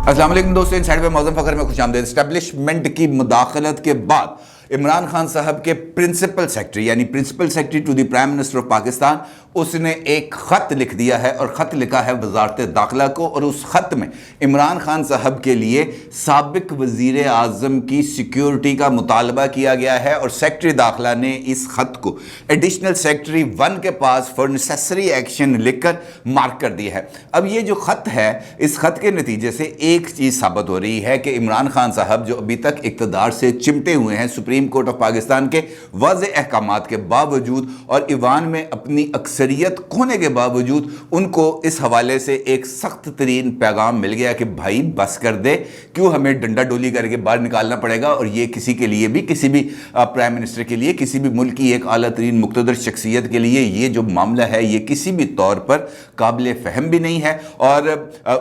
अस्सलाम वालेकुम दोस्तों, इनसाइड में मौज़म फ़खर में खुशामदीद। एस्टेब्लिशमेंट की मुदाखलत के बाद इमरान खान साहब के प्रिंसिपल सेक्रेटरी यानी principal secretary to the prime minister of Pakistan, उसने एक ख़त लिख दिया है और ख़त लिखा है वजारत दाखिला को। और उस ख़त में इमरान खान साहब के लिए साबिक वज़ीर आज़म की सिक्योरिटी का मुतालबा किया गया है और सेक्रेटरी दाखिला ने इस ख़त को एडिशनल सेक्रेटरी 1 के पास फॉर नेसेसरी एक्शन लिखकर मार्क कर दिया है। अब ये जो ख़त है, इस ख़त के नतीजे से एक चीज़ साबित हो रही है कि इमरान खान साहब जो अभी तक इक़्तिदार से चिमटे हुए हैं, सुप्रीम कोर्ट ऑफ पाकिस्तान के वाज़े अहकामात के बावजूद और ईवान में अपनी अक्सरियत खोने के बावजूद, उनको इस हवाले से एक सख्त तरीन पैगाम मिल गया कि भाई बस कर दे, क्यों हमें डंडा डोली करके बाहर निकालना पड़ेगा। और ये किसी के लिए भी, किसी भी प्राइम मिनिस्टर के लिए, किसी भी मुल्क की एक आला तरीन मुक़्तदर शख्सियत के लिए ये जो मामला है ये किसी भी तौर पर काबिल फ़हम भी नहीं है और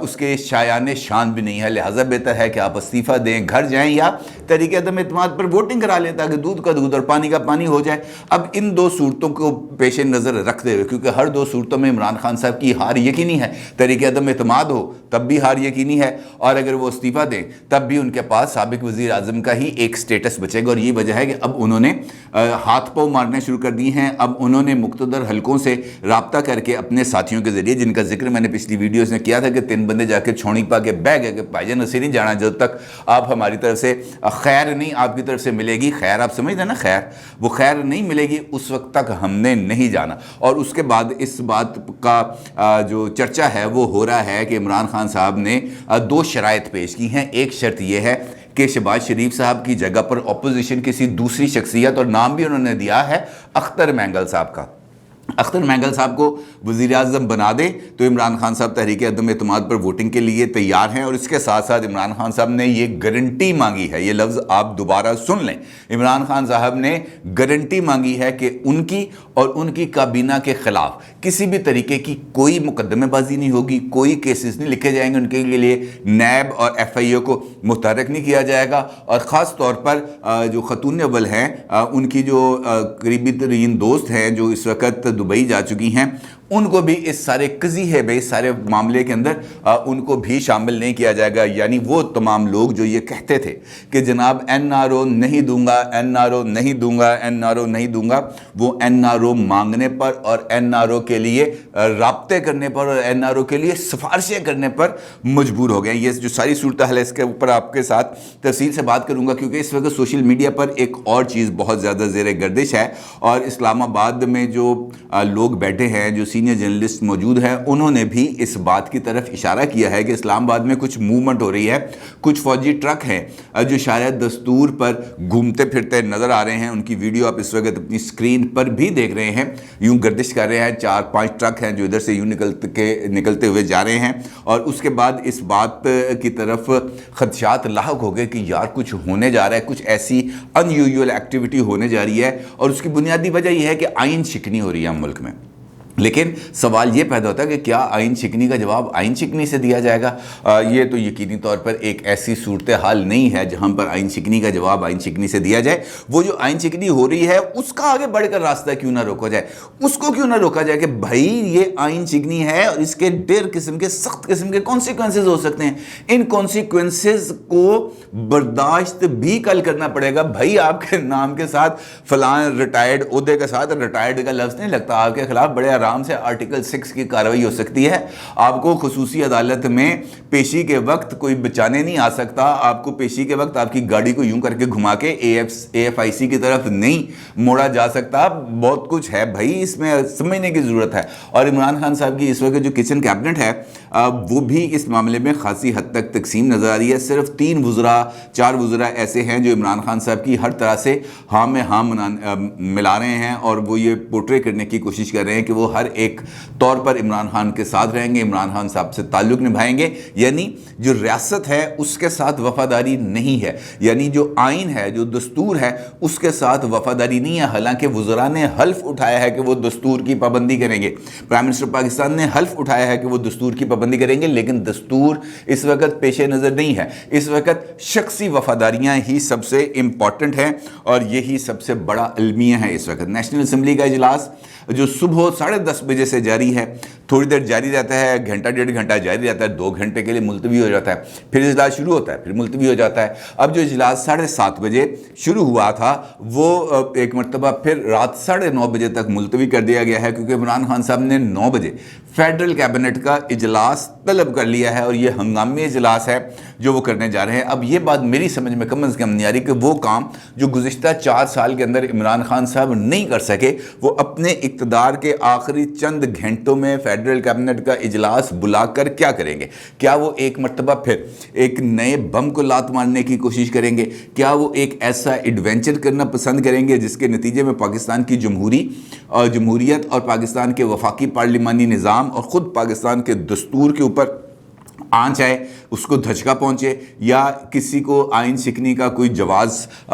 उसके शायान शान भी नहीं है। लिहाजा बेहतर है कि आप इस्तीफ़ा दें, घर जाएं या तरीके अदम एतमाद पर वोटिंग करा लें ताकि दूध का दूध और पानी का पानी हो जाए। अब इन दो सूरतों को पेश नज़र रखते हुए, क्योंकि हर दो सूरतों में इमरान खान साहब की हार यकीनी है, तरीके अदम एतमाद हो तब भी हार यकीनी है और अगर वो इस्तीफ़ा दें तब भी उनके पास साबिक वज़ीर आज़म का ही एक स्टेटस बचेगा। और ये वजह है कि अब उन्होंने हाथ पाँव मारने शुरू कर दिए हैं। अब उन्होंने मुक़्तदर हलकों से रब्ता करके अपने साथियों के ज़रिए, जिनका जिक्र मैंने पिछली वीडियोज़ में किया था कि 3 बंदे जाके छोड़ी पा के बह गए कि भाईजान नसीर नहीं जाना जब तक आप हमारी तरफ से खैर नहीं आपकी तरफ से मिलेगी। खैर आप समझते ना, खैर वो खैर नहीं मिलेगी उस वक्त तक हमने नहीं जाना। और उसके बाद इस बात का जो चर्चा है वो हो रहा है कि इमरान खान साहब ने 2 शराइत पेश की हैं। एक शर्त यह है कि शहबाज शरीफ साहब की जगह पर अपोजिशन किसी दूसरी शख्सियत, और नाम भी उन्होंने दिया है अख्तर मैंगल साहब का, अख्तर मैंगल साहब को वज़ीर आज़म बना दे तो इमरान खान साहब तहरीक अदम एतमाद पर वोटिंग के लिए तैयार हैं। और इसके साथ साथ इमरान खान साहब ने ये गारंटी मांगी है, ये लफ्ज़ आप दोबारा सुन लें, इमरान खान साहब ने गारंटी मांगी है कि उनकी और उनकी काबीना के ख़िलाफ़ किसी भी तरीके की कोई मुकदमेबाजी नहीं होगी, कोई केसेस नहीं लिखे जाएंगे, उनके लिए नैब और FIA को मुतहरक नहीं किया जाएगा। और ख़ास तौर पर जो खतून अव्वल हैं, उनकी जो करीबी तरीन दोस्त हैं जो इस वक्त दुबई जा चुकी हैं, उनको भी इस सारे कज़िये में, इस सारे मामले के अंदर उनको भी शामिल नहीं किया जाएगा। यानी वो तमाम लोग जो ये कहते थे कि जनाब NRO नहीं दूंगा, NRO नहीं दूंगा, NRO नहीं दूंगा, वो NRO मांगने पर और NRO के लिए राब्ते करने पर और NRO के लिए सिफारिशें करने पर मजबूर हो गए। ये जो सारी सूरत हाल है इसके ऊपर आपके साथ तफसील से बात करूँगा, क्योंकि इस वक्त सोशल मीडिया पर एक और चीज़ बहुत ज़्यादा ज़ेर गर्दिश है। और इस्लामाबाद में जो लोग बैठे हैं, जो सीनियर जर्नलिस्ट मौजूद हैं, उन्होंने भी इस बात की तरफ इशारा किया है कि इस्लामाबाद में कुछ मूवमेंट हो रही है, कुछ फौजी ट्रक हैं जो शायद दस्तूर पर घूमते फिरते नज़र आ रहे हैं। उनकी वीडियो आप इस वक्त अपनी स्क्रीन पर भी देख रहे हैं, यूं गर्दिश कर रहे हैं। 4-5 ट्रक हैं जो इधर से यूं निकलते हुए जा रहे हैं। और उसके बाद इस बात की तरफ खदशात लाहक हो गए कि यार कुछ होने जा रहा है, कुछ ऐसी अनयूजुअल एक्टिविटी होने जा रही है। और उसकी बुनियादी वजह यह है कि आइन शिकनी हो रही है मुल्क में। लेकिन सवाल ये पैदा होता है कि क्या आइन शिकनी का जवाब आइन शिकनी से दिया जाएगा? ये तो यकीनी तौर पर एक ऐसी सूरत हाल नहीं है जहाँ पर आइन शिकनी का जवाब आइन शिकनी से दिया जाए। वो जो आइन शिकनी हो रही है उसका आगे बढ़कर रास्ता क्यों ना रोका जाए, उसको क्यों ना रोका जाए कि भाई ये आइन शिकनी है और इसके ढेर किस्म के, सख्त किस्म के कॉन्सिक्वेंसेज हो सकते हैं। इन कॉन्सिक्वेंसेज को बर्दाश्त भी कल करना पड़ेगा। भाई आपके नाम के साथ फलां रिटायर्ड ओहदे के साथ रिटायर्ड का लफ्ज़ नहीं लगता, आपके खिलाफ बड़े आराम से आर्टिकल 6 की कार्रवाई हो सकती है। आपको खुसूसी अदालत में पेशी के वक्त कोई बचाने नहीं आ सकता। आपको पेशी के वक्त आपकी गाड़ी को यूं करके घुमा के AFIC की तरफ नहीं मोड़ा जा सकता। बहुत कुछ है भाई, इसमें समझने की ज़रूरत है। और इमरान खान साहब की इस वक्त जो किचन कैबिनेट है वो भी इस मामले में खासी हद तक तकसीम नज़र आ रही है। सिर्फ 3 वज़रा 4 वज़रा ऐसे हैं जो इमरान खान साहब की हर तरह से हाँ में हाँ मिला रहे हैं और वो ये पोर्ट्रे करने की कोशिश कर रहे हैं कि वो हर एक तौर पर इमरान खान के साथ रहेंगे, इमरान खान साहब से ताल्लुक़ निभाएंगे। यानी जो रियासत है उसके साथ वफादारी नहीं है, यानी जो आइन है, जो दस्तूर है उसके साथ वफादारी नहीं है। हालांकि वज़रा ने हल्फ उठाया है कि वो दस्तूर की पाबंदी करेंगे, प्राइम मिनिस्टर पाकिस्तान ने हल्फ उठाया है कि वो दस्तूर की पाबंदी करेंगे, लेकिन दस्तूर इस वक्त पेश नज़र नहीं है। इस वक्त शख्सी वफादारियाँ ही सबसे इम्पॉर्टेंट हैं और यही सबसे बड़ा अलमिया है। इस वक्त नेशनल असम्बली का इजलास जो सुबह 10:30 बजे से जारी है, थोड़ी देर जारी रहता है, घंटा 1.5 घंटा जारी रहता है, 2 घंटे के लिए मुलतवी हो जाता है, फिर इजलास शुरू होता है, फिर मुलतवी हो जाता है। अब जो इजलास 7:30 बजे शुरू हुआ था वो एक मरतबा फिर रात 9:30 बजे तक मुलतवी कर दिया गया है, क्योंकि इमरान खान साहब ने 9 बजे फेडरल कैबिनेट का इजलास तलब कर लिया है और ये हंगामी इजलास है जो वो करने जा रहे हैं। अब ये बात मेरी समझ में कम से कम नहीं आ रही कि वो काम जो गुज़िश्ता 4 साल के अंदर इमरान खान साहब नहीं कर सके, वो अपने इक़्तिदार के आखिरी चंद घंटों में फेडरल कैबिनेट का इजलास बुलाकर क्या करेंगे? क्या वो एक मरतबा फिर एक नए बम को लात मारने की कोशिश करेंगे? क्या वो एक ऐसा एडवेंचर करना पसंद करेंगे जिसके नतीजे में पाकिस्तान की जमहूरियत और पाकिस्तान के वफाकी पार्लिमानी निज़ाम और ख़ुद पाकिस्तान के दस्तूर के ऊपर आंच आए, उसको धचका पहुंचे, या किसी को आइन शिकनी का कोई जवाज़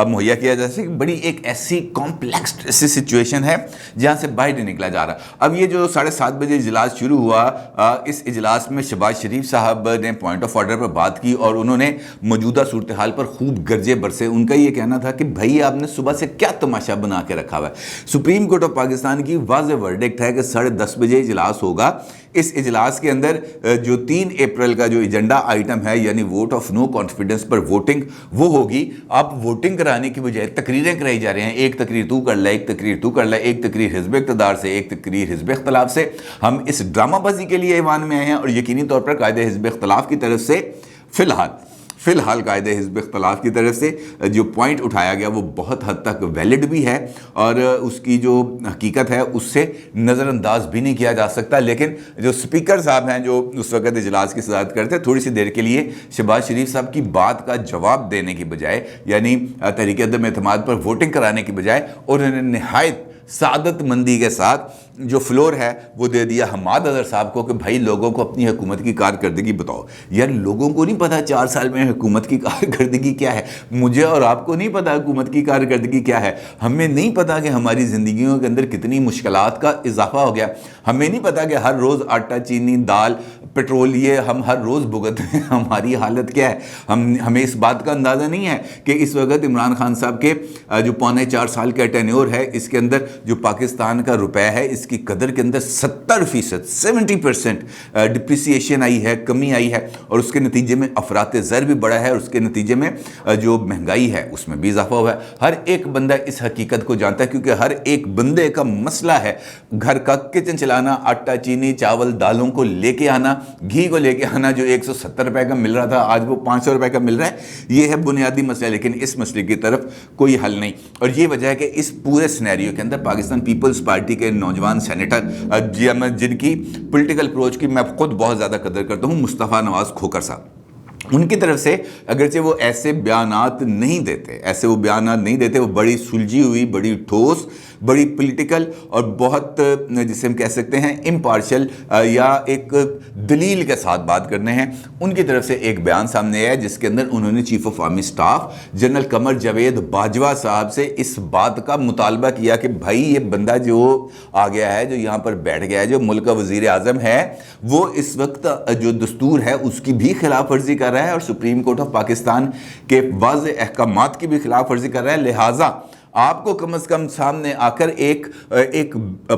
मुहैया किया जा सके? बड़ी एक ऐसी कॉम्प्लेक्स ऐसी सिचुएशन है जहां से बाहर नहीं निकला जा रहा। अब ये जो 7:30 बजे इजलास शुरू हुआ, इस इजलास में शहबाज शरीफ साहब ने पॉइंट ऑफ ऑर्डर पर बात की और उन्होंने मौजूदा सूरत हाल पर खूब गर्जे बरसे। उनका ये कहना था कि भाई आपने सुबह से क्या तमाशा बना के रखा हुआ है। सुप्रीम कोर्ट ऑफ पाकिस्तान की वाज़ेह वर्डिक्ट है कि 10:30 बजे इजलास होगा। इस इजलास के अंदर जो 3 अप्रैल का जो एजेंडा आइटम है, यानी वोट ऑफ नो कॉन्फिडेंस पर वोटिंग, वो होगी। आप वोटिंग कराने की बजाय तकरीरें कराई जा रहे हैं। एक तकरीर तू कर ले, एक तकरीर तू कर ले, एक तकरीर हिज़्ब इक़्तिदार से, एक तकरीर हिज़्ब इख्तिलाफ से। हम इस ड्रामाबाजी के लिए ईवान में आए हैं और यकीनी तौर पर कायदे हिज़्ब इख्तिलाफ की तरफ से फ़िलहाल कायदे हिज़्ब इख्तिलाफ की तरफ से जो पॉइंट उठाया गया वो बहुत हद तक वैलिड भी है और उसकी जो हकीकत है उससे नज़रअंदाज भी नहीं किया जा सकता। लेकिन जो स्पीकर साहब हैं जो उस वक़्त इजलास की सदारत करते हैं, थोड़ी सी देर के लिए शहबाज शरीफ साहब की बात का जवाब देने की बजाय, यानी तहरीक अदम एतमाद पर वोटिंग कराने की बजाय, उन्होंने निहायत सादत मंदी के साथ जो फ्लोर है वो दे दिया हमाद अज़हर साहब को कि भाई लोगों को अपनी हुकूमत की कारकर्दगी बताओ। यार लोगों को नहीं पता 4 साल में हुकूमत की कारकर्दगी क्या है, मुझे और आपको नहीं पता हुकूमत की कारकर्दगी क्या है, हमें नहीं पता कि हमारी ज़िंदगियों के अंदर कितनी मुश्किलात का इजाफा हो गया, हमें नहीं पता कि हर रोज़ आटा चीनी दाल पेट्रोल ये हम हर रोज़ भुगत हैं, हमारी हालत क्या है। हमें इस बात का अंदाज़ा नहीं है कि इस वक्त इमरान खान साहब के जो 4.25 साल का टेन्योर है, इसके अंदर जो पाकिस्तान का रुपया है इसकी कदर के अंदर 70% 70% डिप्रिसिएशन आई है, कमी आई है, और उसके नतीजे में अफराते ज़र भी बढ़ा है और उसके नतीजे में जो महंगाई है उसमें भी इजाफा हुआ है। हर एक बंदा इस हकीकत को जानता है, क्योंकि हर एक बंदे का मसला है घर का किचन चलाना, आटा चीनी चावल दालों को लेके आना, घी को लेके आना जो 170 रुपए का मिल रहा था आज वो 500 रुपए का मिल रहा है। ये है बुनियादी मसला, लेकिन इस मसले की तरफ कोई हल नहीं। और ये वजह है कि इस पूरे सिनेरियो के अंदर पाकिस्तान पीपल्स पार्टी के नौजवान सेनेटर जिनकी पॉलिटिकल अप्रोच की मैं खुद बहुत ज़्यादा कदर करता हूँ, मुस्तफ़ा नवाज़ खोखर साहब, उनकी तरफ से अगरचे वो ऐसे बयानात नहीं देते, वो बड़ी सुलझी हुई, बड़ी ठोस, बड़ी पॉलिटिकल और बहुत जिसे हम कह सकते हैं इम्पार्शल या एक दलील के साथ बात करने हैं। उनकी तरफ से एक बयान सामने आया जिसके अंदर उन्होंने chief of army staff general Qamar Javed Bajwa साहब से इस बात का मुतालबा किया कि भाई ये बंदा जो आ गया है, जो यहाँ पर बैठ गया है, जो मुल्क का वज़ीर आज़म है, वो इस वक्त जो दस्तूर है उसकी भी खिलाफ वर्जी कर रहा है और सुप्रीम कोर्ट ऑफ पाकिस्तान के वाज़े अहकामात की भी खिलाफ वर्जी कर रहा है। लिहाजा आपको कम से कम सामने आकर एक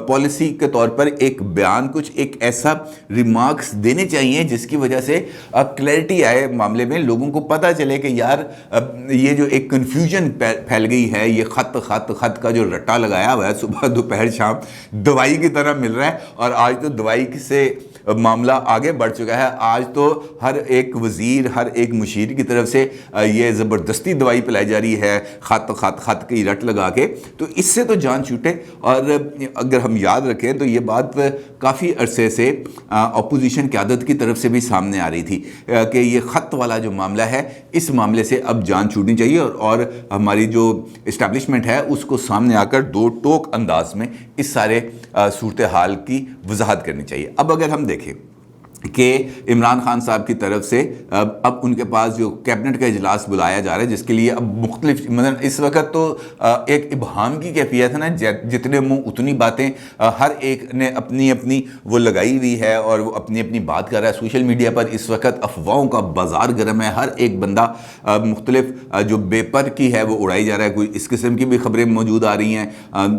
पॉलिसी के तौर पर एक बयान, कुछ एक ऐसा रिमार्क्स देने चाहिए जिसकी वजह से क्लैरिटी आए मामले में, लोगों को पता चले कि यार ये जो एक कन्फ्यूजन फैल गई है, ये खत का जो रट्टा लगाया हुआ है सुबह दोपहर शाम दवाई की तरह मिल रहा है। और आज तो दवाई से मामला आगे बढ़ चुका है। आज तो हर एक वज़ीर, हर एक मुशीर की तरफ से ये ज़बरदस्ती दवाई पिलाई जा रही है, खत की रट लगा के। तो इससे तो जान छूटे। और अगर हम याद रखें तो ये बात काफ़ी अरसे से अपोजिशन क़यादत की तरफ से भी सामने आ रही थी कि ये ख़त वाला जो मामला है, इस मामले से अब जान छूटनी चाहिए और हमारी जो इस्टेब्लिशमेंट है उसको सामने आकर दो टोक अंदाज में इस सारे सूरत हाल की वजाहत करनी चाहिए। अब अगर हम देखें کہ عمران خان صاحب کی طرف سے اب ان کے پاس جو کیبنٹ کا اجلاس بلایا جا رہا ہے، جس کے لیے اب مختلف مثلا اس وقت تو ایک ابہام کی کیفیت ہے نا، جتنے منہ اتنی باتیں، ہر ایک نے اپنی اپنی وہ لگائی ہوئی ہے اور وہ اپنی اپنی بات کر رہا ہے سوشل میڈیا پر۔ اس وقت افواہوں کا بازار گرم ہے، ہر ایک بندہ مختلف جو پیپر کی ہے وہ اڑائی جا رہا ہے۔ کوئی اس قسم کی بھی خبریں موجود آ رہی ہیں،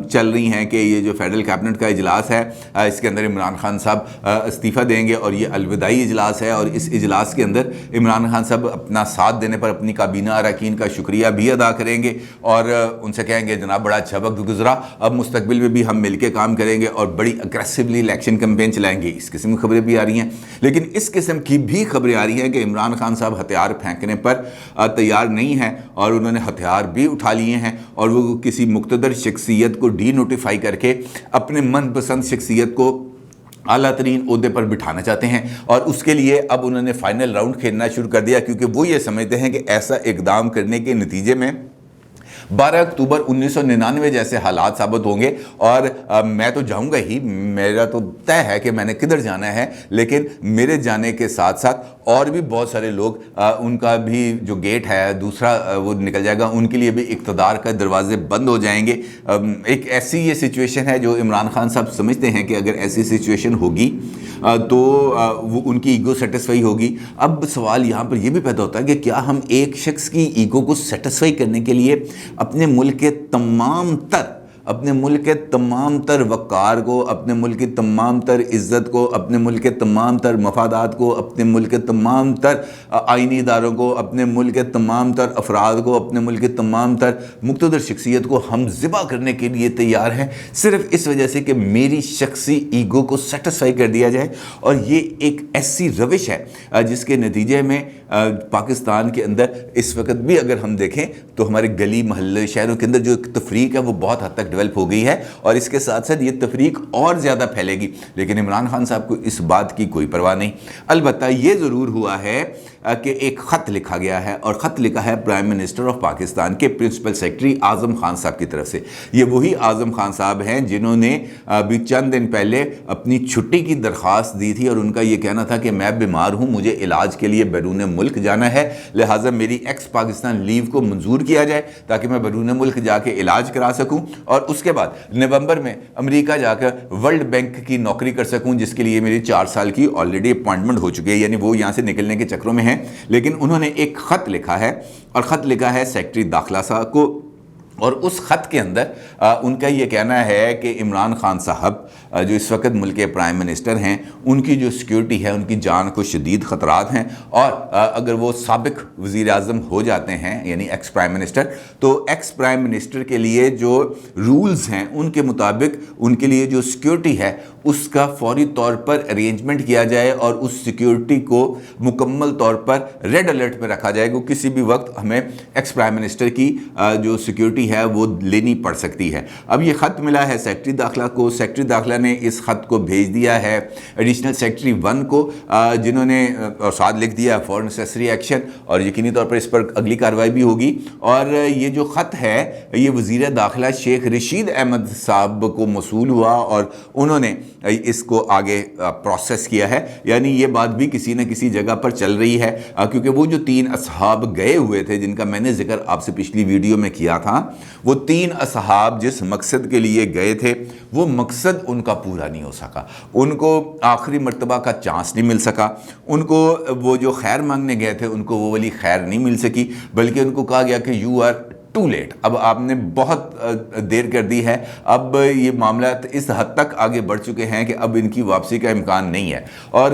چل رہی ہیں کہ یہ جو فیڈرل کیبنٹ کا اجلاس ہے اس کے اندر عمران خان صاحب استعفیٰ دیں گے اور یہ الوداعی اجلاس ہے، اور اس اجلاس کے اندر عمران خان صاحب اپنا ساتھ دینے پر اپنی کابینہ اراکین کا شکریہ بھی ادا کریں گے اور ان سے کہیں گے جناب بڑا اچھا وقت گزرا، اب مستقبل میں بھی ہم مل کے کام کریں گے اور بڑی اگریسولی الیکشن کیمپین چلائیں گے۔ اس قسم کی خبریں بھی آ رہی ہیں، لیکن اس قسم کی بھی خبریں آ رہی ہیں کہ عمران خان صاحب ہتھیار پھینکنے پر تیار نہیں ہیں اور انہوں نے ہتھیار بھی اٹھا لیے ہیں اور وہ کسی مقتدر شخصیت کو ڈی نوٹیفائی کر کے اپنے من پسند شخصیت کو اعلیٰ ترین عہدے پر بٹھانا چاہتے ہیں، اور اس کے لیے اب انہوں نے فائنل راؤنڈ کھیلنا شروع کر دیا، کیونکہ وہ یہ سمجھتے ہیں کہ ایسا اقدام کرنے کے نتیجے میں 12 اکتوبر 1999 جیسے حالات ثابت ہوں گے، اور میں تو جاؤں گا ہی، میرا تو طے ہے کہ میں نے کدھر جانا ہے، لیکن میرے جانے کے ساتھ ساتھ اور بھی بہت سارے لوگ ان کا بھی جو گیٹ ہے دوسرا وہ نکل جائے گا، ان کے لیے بھی اقتدار کا دروازے بند ہو جائیں گے۔ ایک ایسی یہ سچویشن ہے جو عمران خان صاحب سمجھتے ہیں کہ اگر ایسی سچویشن ہوگی تو وہ ان کی ایگو سیٹسفائی ہوگی۔ اب سوال یہاں پر یہ بھی پیدا ہوتا ہے کہ کیا ہم ایک شخص کی ایگو کو سیٹسفائی کرنے کے لیے اپنے ملک کے تمام تر وقار کو، اپنے ملک کی تمام تر عزت کو، اپنے ملک کے تمام تر مفادات کو، اپنے ملک کے تمام تر آئینی اداروں کو، اپنے ملک کے تمام تر افراد کو، اپنے ملک کے تمام تر مقتدر شخصیت کو ہم ذبح کرنے کے لیے تیار ہیں، صرف اس وجہ سے کہ میری شخصی ایگو کو سیٹسفائی کر دیا جائے؟ اور یہ ایک ایسی روش ہے جس کے نتیجے میں پاکستان کے اندر اس وقت بھی اگر ہم دیکھیں تو ہمارے گلی محلے شہروں کے اندر جو ایک تفریق ہے وہ بہت حد تک ڈیولپ ہو گئی ہے، اور اس کے ساتھ ساتھ یہ تفریق اور زیادہ پھیلے گی، لیکن عمران خان صاحب کو اس بات کی کوئی پرواہ نہیں۔ البتہ یہ ضرور ہوا ہے کہ ایک خط لکھا گیا ہے، اور خط لکھا ہے پرائم منسٹر آف پاکستان کے پرنسپل سیکرٹری اعظم خان صاحب کی طرف سے۔ یہ وہی اعظم خان صاحب ہیں جنہوں نے ابھی چند دن پہلے اپنی چھٹی کی درخواست دی تھی، اور ان کا یہ کہنا تھا کہ میں بیمار ہوں، مجھے علاج کے لیے بیرون ملک جانا ہے، لہٰذا میری ایکس پاکستان لیو کو منظور کیا جائے تاکہ میں بیرون ملک جا کے علاج کرا سکوں، اور اس کے بعد نومبر میں امریکہ جا کر ورلڈ بینک کی نوکری کر سکوں، جس کے لیے میری 4 سال کی آلریڈی اپوائنٹمنٹ ہو چکی ہے، یعنی وہ یہاں سے نکلنے کے چکروں میں ہیں۔ لیکن انہوں نے ایک خط لکھا ہے، اور خط لکھا ہے سیکرٹری داخلہ صاحب کو، اور اس خط کے اندر ان کا یہ کہنا ہے کہ عمران خان صاحب جو اس وقت ملک کے پرائم منسٹر ہیں، ان کی جو سیکیورٹی ہے، ان کی جان کو شدید خطرات ہیں، اور اگر وہ سابق وزیر اعظم ہو جاتے ہیں یعنی ایکس پرائم منسٹر، تو ایکس پرائم منسٹر کے لیے جو رولز ہیں ان کے مطابق ان کے لیے جو سیکیورٹی ہے اس کا فوری طور پر ارینجمنٹ کیا جائے، اور اس سیکیورٹی کو مکمل طور پر ریڈ الرٹ پہ رکھا جائے گا۔ کسی بھی وقت ہمیں ایکس پرائم منسٹر کی جو سیکیورٹی ہے وہ لینی پڑ سکتی ہے۔ اب یہ خط ملا ہے سیکرٹری داخلہ کو، سیکرٹری داخلہ نے اس خط کو بھیج دیا ہے ایڈیشنل سیکرٹری 1 کو، جنہوں نے اور ساتھ لکھ دیا فار نیسیسری ایکشن، اور یقینی طور پر اس پر اگلی کارروائی بھی ہوگی۔ اور یہ جو خط ہے یہ وزیر داخلہ شیخ رشید احمد صاحب کو موصول ہوا، اور انہوں نے اس کو آگے پروسیس کیا ہے، یعنی یہ بات بھی کسی نہ کسی جگہ پر چل رہی ہے، کیونکہ وہ جو 3 اصحاب گئے ہوئے تھے جن کا میں نے ذکر آپ سے پچھلی ویڈیو میں کیا تھا، وہ 3 اصحاب جس مقصد کے لیے گئے تھے وہ مقصد ان کا پورا نہیں ہو سکا، ان کو آخری مرتبہ کا چانس نہیں مل سکا، ان کو وہ جو خیر مانگنے گئے تھے ان کو وہ والی خیر نہیں مل سکی، بلکہ ان کو کہا گیا کہ یو آر ٹو لیٹ، اب آپ نے بہت دیر کر دی ہے، اب یہ معاملات اس حد تک آگے بڑھ چکے ہیں کہ اب ان کی واپسی کا امکان نہیں ہے۔ اور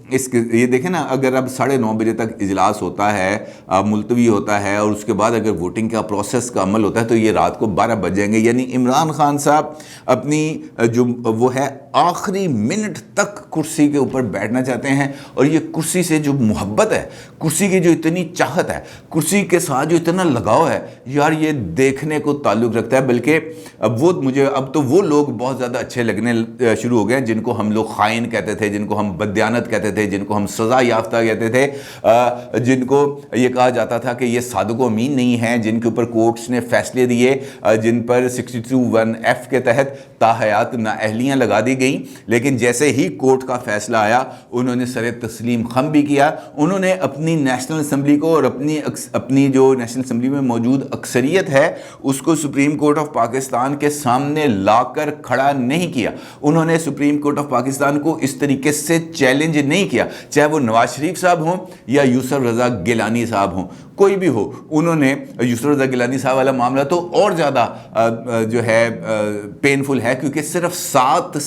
یہ دیکھیں نا، اگر اب 9:30 بجے تک اجلاس ہوتا ہے، ملتوی ہوتا ہے، اور اس کے بعد اگر ووٹنگ کا پروسیس کا عمل ہوتا ہے تو یہ رات کو 12 بج جائیں گے، یعنی عمران خان صاحب اپنی جو وہ ہے آخری منٹ تک کرسی کے اوپر بیٹھنا چاہتے ہیں، اور یہ کرسی سے جو محبت ہے، کرسی کی جو اتنی چاہت ہے، کرسی کے ساتھ جو اتنا لگاؤ ہے، यार ये देखने को ताल्लुक़ रखता है, बल्कि अब तो वो लोग बहुत ज़्यादा अच्छे लगने शुरू हो गए हैं जिनको हम लोग ख़ाइन कहते थे, जिनको हम बददियानत कहते थे, जिनको हम सज़ा याफ्ता कहते थे, जिनको ये कहा जाता था कि ये सादिक़ अमीन नहीं हैं, जिनके ऊपर कोर्ट्स ने फ़ैसले दिए, जिन पर 62(1)(f के तहत ताहयात नाअहलियाँ लगा दी गई। लेकिन जैसे ही कोर्ट का फ़ैसला आया उन्होंने सर तस्लीम खम भी किया। उन्होंने अपनी नेशनल असम्बली को और अपनी जो नेशनल असम्बली में मौजूद अक्सरियत है उसको सुप्रीम कोर्ट ऑफ पाकिस्तान के सामने लाकर खड़ा नहीं किया। उन्होंने सुप्रीम कोर्ट ऑफ पाकिस्तान को इस तरीके से चैलेंज नहीं किया, चाहे वो नवाज शरीफ साहब हों या यूसुफ रज़ा गिलानी साहब हों, कोई भी हो। उन्होंने यूसुफ रज़ा गिलानी साहब वाला मामला तो और ज़्यादा जो है पेनफुल है, क्योंकि सिर्फ 7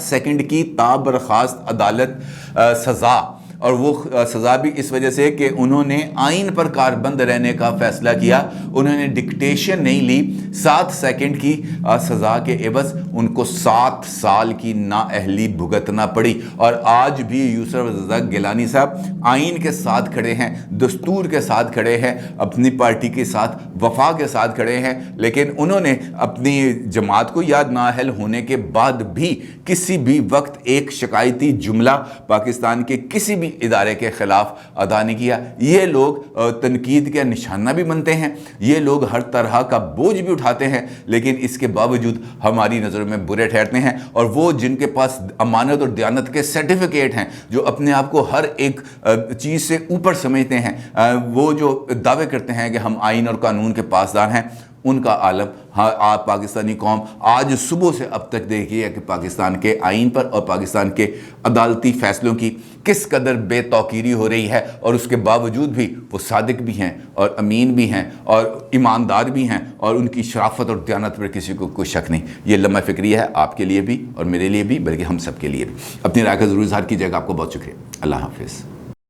सेकंड की ताबरखास्त अदालत सज़ा, और वो सज़ा भी इस वजह से कि उन्होंने आइन पर कारबंद रहने का फ़ैसला किया, उन्होंने डिक्टेशन नहीं ली। 7 सेकंड की सज़ा के एवज़ उनको 7 साल की नाअहली भुगतना पड़ी। और आज भी यूसुफ रज़ा गिलानी साहब आइन के साथ खड़े हैं, दस्तूर के साथ खड़े हैं, अपनी पार्टी के साथ वफा के साथ खड़े हैं, लेकिन उन्होंने अपनी जमात को याद नाअहल होने के बाद भी किसी भी वक्त एक शिकायती जुमला पाकिस्तान के किसी भी इदारे के खिलाफ अदा नहीं किया। ये लोग तनकीद का निशाना भी बनते हैं, ये लोग हर तरह का बोझ भी उठाते हैं, लेकिन इसके बावजूद हमारी नज़रों में बुरे ठहरते हैं। और वो जिनके पास अमानत और दयानत के सर्टिफिकेट हैं, जो अपने आप को हर एक चीज़ से ऊपर समझते हैं, वो जो दावे करते हैं कि हम आइन और कानून के पासदार हैं, उनका आलम आप पाकिस्तानी कौम आज सुबह से अब तक देखिए कि पाकिस्तान के आइन पर और पाकिस्तान के अदालती फ़ैसलों की किस कदर बेतौकीरी हो रही है। और उसके बावजूद भी वो सादिक भी हैं और अमीन भी हैं और ईमानदार भी हैं, और उनकी शराफत और दयानत पर किसी को कोई शक नहीं। ये लम्हा फ़िक्रिया है आपके लिए भी और मेरे लिए भी, बल्कि हम सब के लिए भी। अपनी राय का ज़रूर इज़हार कीजिएगा। आपको बहुत शुक्रिया। अल्लाह हाफ़िज़।